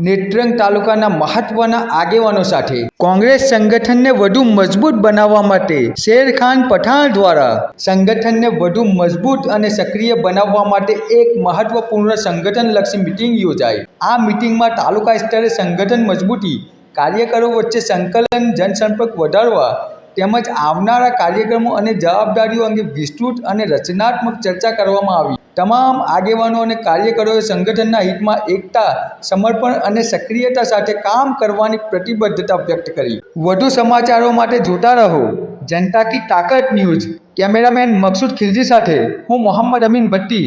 નેત્રંગ તાલુકાના મહત્વના આગેવાનો સાથે કોંગ્રેસ સંગઠનને વધુ મજબૂત બનાવવા માટે શેરખાન પઠાણ દ્વારા સંગઠનને વધુ મજબૂત અને સક્રિય બનાવવા માટે એક મહત્વપૂર્ણ સંગઠનલક્ષી મિટિંગ યોજાઈ। આ મિટિંગમાં તાલુકા સ્તરે સંગઠન મજબૂતી, કાર્યકરો વચ્ચે સંકલન, જનસંપર્ક વધારવા તેમજ આવનારા કાર્યક્રમો અને જવાબદારીઓ અંગે વિસ્તૃત અને રચનાત્મક ચર્ચા કરવામાં આવી। તમામ આગેવાનો અને કાર્યકરોએ સંગઠનના હિતમાં એકતા, સમર્પણ અને સક્રિયતા સાથે કામ કરવાની પ્રતિબદ્ધતા વ્યક્ત કરી। વધુ સમાચારો માટે જોતા રહો જનતા કી તાકત ન્યૂઝ। કેમેરામેન મકસૂદ ખિલજી સાથે હું મોહમ્મદ અમીન ભટ્ટી।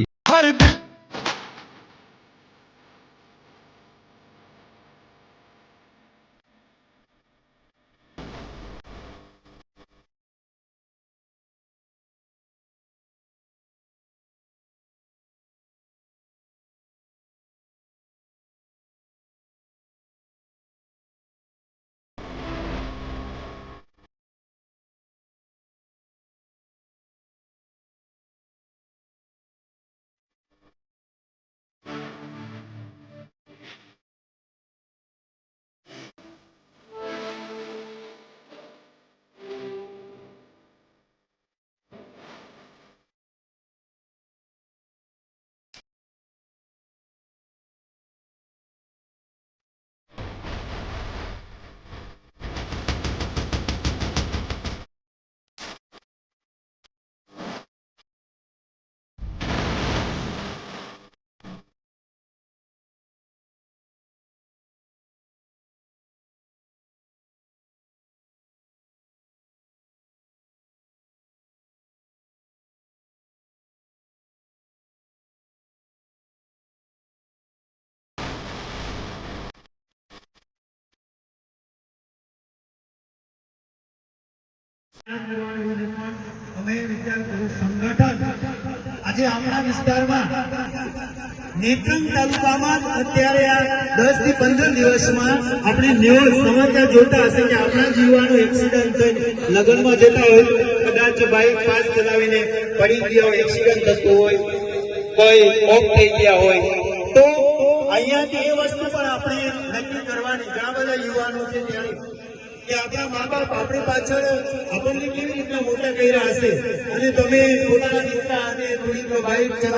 આજે આપણા વિસ્તારમાં નેત્રંગ તાલુકામાં અત્યારે આ 10 થી 15 દિવસમાં આપણે ન્યૂઝ સમાચાર જોતા હશે કે આપણા જીવાનો એક્સિડન્ટ થઈને લગ્નમાં જતા હોય, કદાચ બાઇક ફાસ્ટ ચલાવીને પડી ગયા હોય, એક્સિડન્ટ થતો હોય, કોઈ ઓફ થઈ ગયા હોય, તો અહીંયાથી એ વસ્તુ પણ આપણે નક્કી કરવાની ઘણા બધા યુવાનો છે ત્યારે કે આપણા મા બાપ આપણી પાછળ આપણને કેવી રીતના મોટા કર્યા હશે અને તમે પોતાના દીકરા અને થોડીક બાઇક ચલાવી